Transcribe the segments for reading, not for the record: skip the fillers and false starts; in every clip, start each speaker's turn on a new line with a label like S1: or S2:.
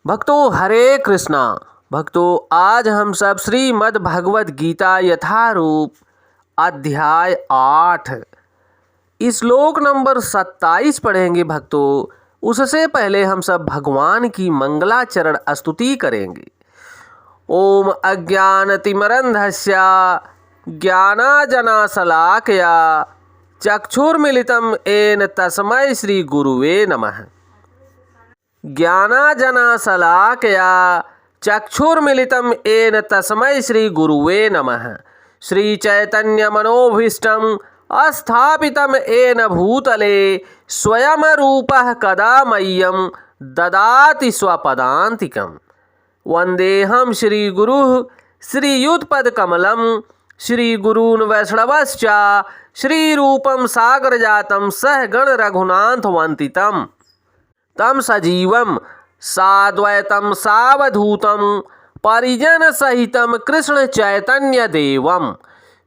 S1: भक्तों हरे कृष्णा। भक्तों आज हम सब श्रीमद् भगवद गीता यथारूप अध्याय 8 श्लोक नंबर 27 पढ़ेंगे। भक्तों उससे पहले हम सब भगवान की मंगलाचरण स्तुति करेंगे। ओम अज्ञानतिमिरन्धस्य ज्ञानांजनशलाकया चक्षुर्मिलितं येन तस्मै श्री गुरुवे नमः। ज्ञानांजनशलाकया चक्षुर्मिलितं येन तस्मै श्री गुरुवे नमः। श्रीचैतन्यमनोभीष्टं स्थापितं येन भूतले स्वयं रूपः कदा मह्यं ददाति स्वपदान्तिकम्। वन्देऽहं श्रीगुरुः श्रीयुतपदकमलं श्रीगुरून् वैष्णवश्च श्रीरूपं सागरजातं सहगण रघुनाथवन्दितं तं सजीवं साद्वैतं सावधूतं परिजनसहितं कृष्ण चैतन्यदेवं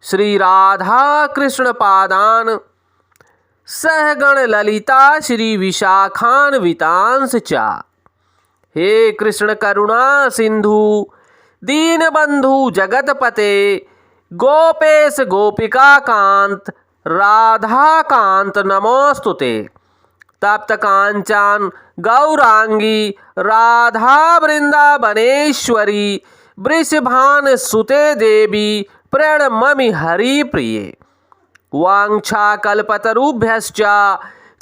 S1: श्रीराधा कृष्णपादान् सहगण ललिता श्री विशाखान्वितांश्च च। हे कृष्ण करुणा सिंधु दीनबंधु जगतपते गोपेश गोपिका कांत राधा कांत नमोस्तुते। तप्त कांचन गौरांगी राधा वृंदावनेश्वरी वृषभान सुते देवी प्रणममि हरिप्रिये। वाञ्छाकल्पतरुभ्यश्च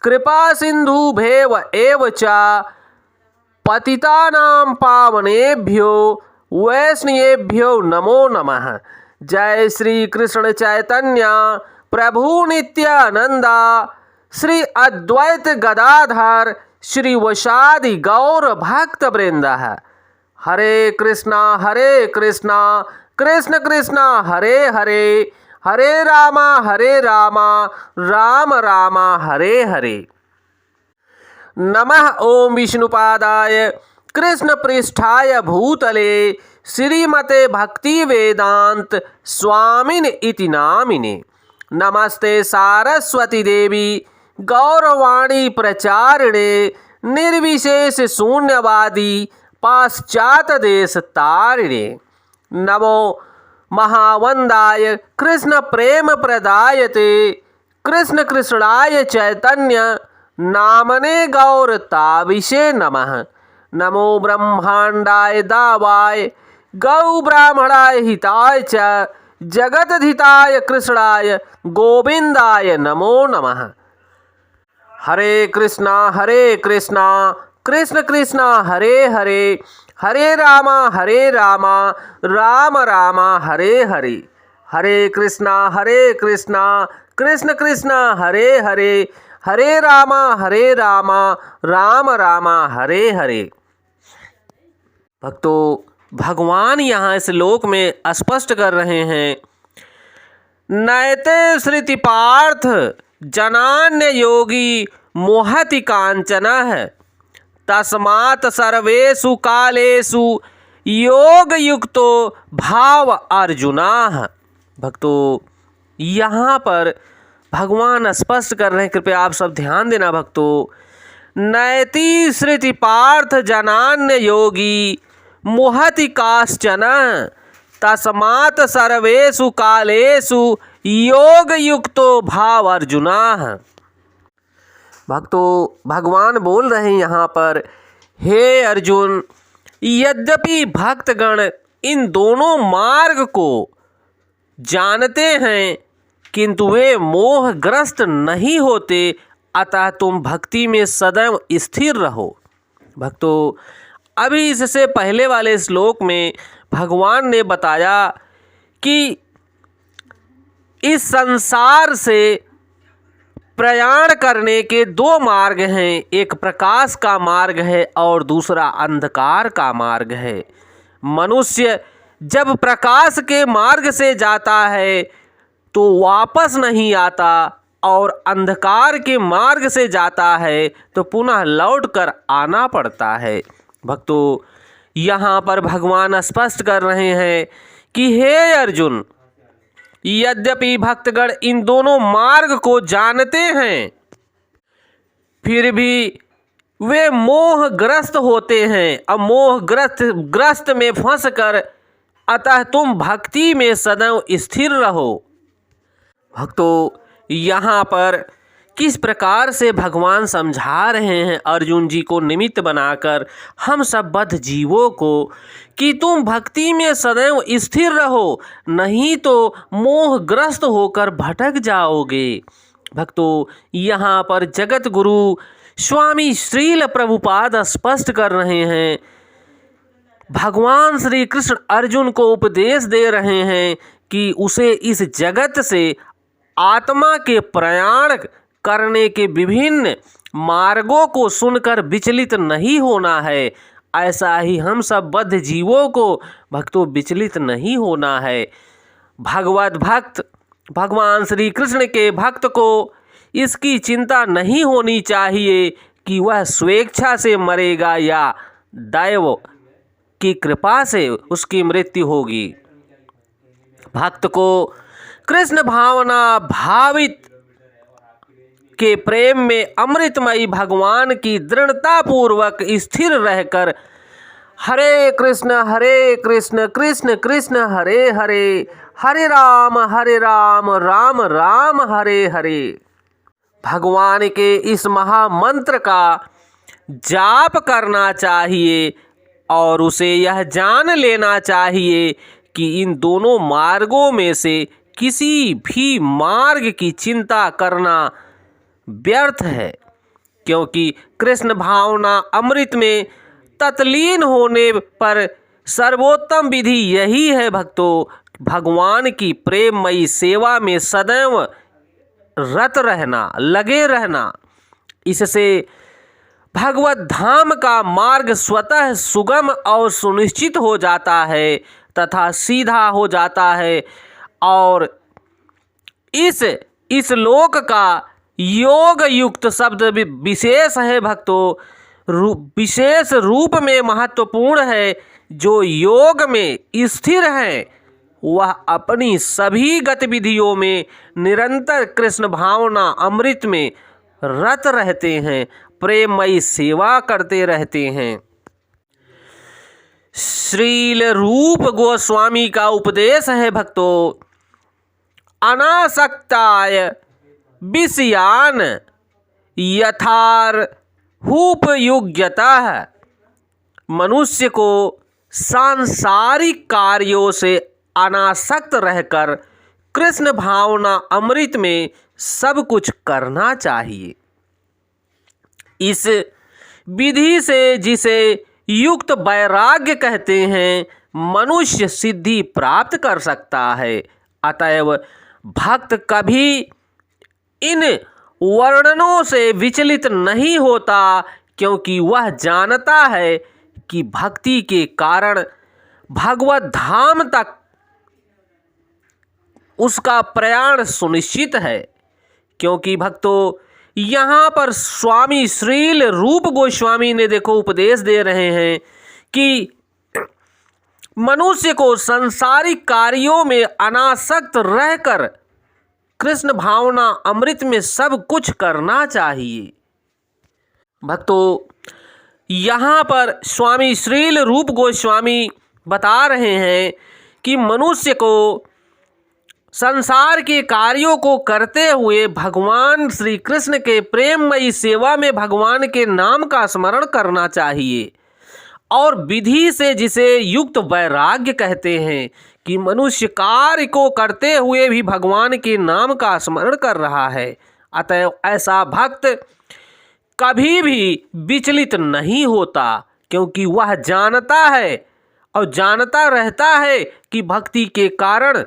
S1: कृपा सिन्धुभ्येव एव च पतितानां पावनेभ्यो वैष्णवेभ्यो नमो नमः। जय श्री कृष्ण चैतन्य प्रभु नित्यानंद श्री अद्वैत गदाधर श्री वशादि गौर भक्त वृंद। हरे कृष्णा कृष्ण कृष्णा हरे हरे हरे रामा राम राम हरे हरे। नमः ओम विष्णुपादाय कृष्ण पृष्ठाय भूतले श्रीमते भक्ति वेदांत स्वामिन इति नामिने। नमस्ते सारस्वती देवी गौरवाणी प्रचारिणे निर्विशेष शून्यवादी पाश्चात देश तारिणे। नमो महावंदाय कृष्ण प्रेम प्रदायते कृष्ण कृष्णाय चैतन्य नामने गौरताविषे नमः। नमो ब्रह्मांडाय दावाय गौ ब्राह्मणाय हिताय च जगदधिताय कृष्णाय गोविंदाय नमो नमः। हरे कृष्णा कृष्ण कृष्णा हरे हरे हरे रामा राम राम हरे हरे। हरे कृष्णा कृष्ण कृष्णा हरे हरे हरे रामा राम राम हरे हरे। भक्तों भगवान यहाँ इस श्लोक में स्पष्ट कर रहे हैं, नैते श्रुति पार्थ जनान्य योगी मोहति कांचनः तस्मात् सर्वेषु कालेषु योग युक्तो भाव अर्जुनाः। भक्तों यहाँ पर भगवान स्पष्ट कर रहे हैं, कृपया आप सब ध्यान देना भक्तों। नैति श्रुति पार्थ जनान्य योगी मोहति काश्चन तस्मात् सर्वेषु कालेषु योग युक्तो भाव अर्जुनाः। भक्तों भगवान बोल रहे हैं यहाँ पर, हे अर्जुन, यद्यपि भक्तगण इन दोनों मार्ग को जानते हैं किंतु वे मोहग्रस्त नहीं होते, अतः तुम भक्ति में सदैव स्थिर रहो। भक्तों अभी इससे पहले वाले श्लोक में भगवान ने बताया कि इस संसार से प्रयाण करने के दो मार्ग हैं, एक प्रकाश का मार्ग है और दूसरा अंधकार का मार्ग है। मनुष्य जब प्रकाश के मार्ग से जाता है तो वापस नहीं आता और अंधकार के मार्ग से जाता है तो पुनः लौटकर आना पड़ता है। भक्तों यहाँ पर भगवान स्पष्ट कर रहे हैं कि हे अर्जुन, यद्यपि भक्तगण इन दोनों मार्ग को जानते हैं फिर भी वे मोहग्रस्त होते हैं। अब मोहग्रस्त में फंसकर अतः तुम भक्ति में सदैव स्थिर रहो। भक्तों, यहाँ पर किस प्रकार से भगवान समझा रहे हैं अर्जुन जी को निमित्त बनाकर हम सब बद्ध जीवों को कि तुम भक्ति में सदैव स्थिर रहो, नहीं तो मोहग्रस्त होकर भटक जाओगे। भक्तों, यहाँ पर जगत गुरु स्वामी श्रील प्रभुपाद स्पष्ट कर रहे हैं, भगवान श्री कृष्ण अर्जुन को उपदेश दे रहे हैं कि उसे इस जगत से आत्मा के प्रयाण करने के विभिन्न मार्गों को सुनकर विचलित नहीं होना है। ऐसा ही हम सब बद्ध जीवों को भक्तों विचलित नहीं होना है। भगवत भक्त भगवान श्री कृष्ण के भक्त को इसकी चिंता नहीं होनी चाहिए कि वह स्वेच्छा से मरेगा या दैव की कृपा से उसकी मृत्यु होगी। भक्त को कृष्ण भावना भावित के प्रेम में अमृतमयी भगवान की दृढ़ता पूर्वक स्थिर रहकर हरे कृष्ण कृष्ण कृष्ण हरे हरे, हरे राम राम राम हरे हरे भगवान के इस महामंत्र का जाप करना चाहिए और उसे यह जान लेना चाहिए कि इन दोनों मार्गों में से किसी भी मार्ग की चिंता करना व्यर्थ है, क्योंकि कृष्ण भावना अमृत में तत्लीन होने पर सर्वोत्तम विधि यही है भक्तों, भगवान की प्रेममयी सेवा में सदैव रत रहना, लगे रहना। इससे भगवत धाम का मार्ग स्वतः सुगम और सुनिश्चित हो जाता है तथा सीधा हो जाता है और इस लोक का योग युक्त शब्द विशेष है भक्तों, विशेष रूप में महत्वपूर्ण है। जो योग में स्थिर है वह अपनी सभी गतिविधियों में निरंतर कृष्ण भावना अमृत में रत रहते हैं, प्रेममयी सेवा करते रहते हैं। श्रील रूप गोस्वामी का उपदेश है भक्तों, अनासक्ताय विषयान यथार्हुपयुज्यतः। मनुष्य को सांसारिक कार्यों से अनासक्त रहकर कृष्ण भावना अमृत में सब कुछ करना चाहिए। इस विधि से, जिसे युक्त वैराग्य कहते हैं, मनुष्य सिद्धि प्राप्त कर सकता है। अतएव भक्त कभी इन वर्णनों से विचलित नहीं होता, क्योंकि वह जानता है कि भक्ति के कारण भगवत धाम तक उसका प्रयाण सुनिश्चित है। क्योंकि भक्तों, यहाँ पर स्वामी श्रील रूप गोस्वामी ने देखो उपदेश दे रहे हैं कि मनुष्य को सांसारिक कार्यों में अनासक्त रहकर कृष्ण भावना अमृत में सब कुछ करना चाहिए। भक्तों, यहाँ पर स्वामी श्रील रूप गोस्वामी बता रहे हैं कि मनुष्य को संसार के कार्यों को करते हुए भगवान श्री कृष्ण के प्रेममयी सेवा में भगवान के नाम का स्मरण करना चाहिए। और विधि से, जिसे युक्त वैराग्य कहते हैं, कि मनुष्य कार्य को करते हुए भी भगवान के नाम का स्मरण कर रहा है। अतः ऐसा भक्त कभी भी विचलित नहीं होता, क्योंकि वह जानता है और जानता रहता है कि भक्ति के कारण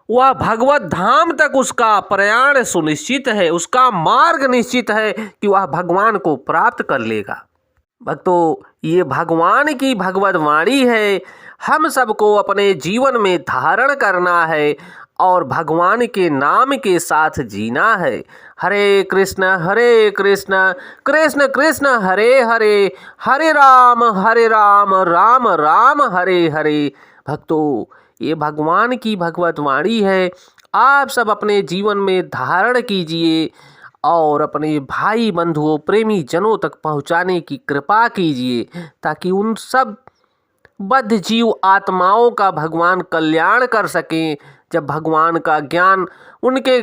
S1: वह भगवत धाम तक उसका प्रयाण सुनिश्चित है, उसका मार्ग निश्चित है कि वह भगवान को प्राप्त कर लेगा। भक्तों, ये भगवान की भगवत वाणी है, हम सबको अपने जीवन में धारण करना है और भगवान के नाम के साथ जीना है। हरे कृष्ण कृष्ण कृष्ण हरे हरे, हरे राम राम राम हरे हरे। भक्तों, ये भगवान की भगवत वाणी है, आप सब अपने जीवन में धारण कीजिए और अपने भाई बंधुओं प्रेमी जनों तक पहुंचाने की कृपा कीजिए, ताकि उन सब बद्ध जीव आत्माओं का भगवान कल्याण कर सकें। जब भगवान का ज्ञान उनके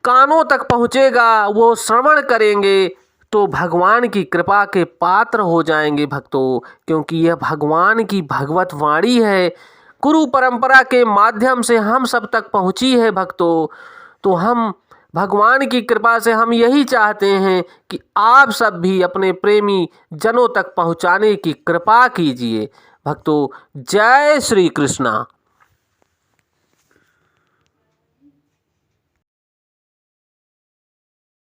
S1: कानों तक पहुँचेगा, वो श्रवण करेंगे तो भगवान की कृपा के पात्र हो जाएंगे भक्तों, क्योंकि यह भगवान की भगवत वाणी है, गुरु परंपरा के माध्यम से हम सब तक पहुँची है भक्तों। तो हम भगवान की कृपा से हम यही चाहते हैं कि आप सब भी अपने प्रेमी जनों तक पहुँचाने की कृपा कीजिए भक्तों। जय श्री कृष्णा।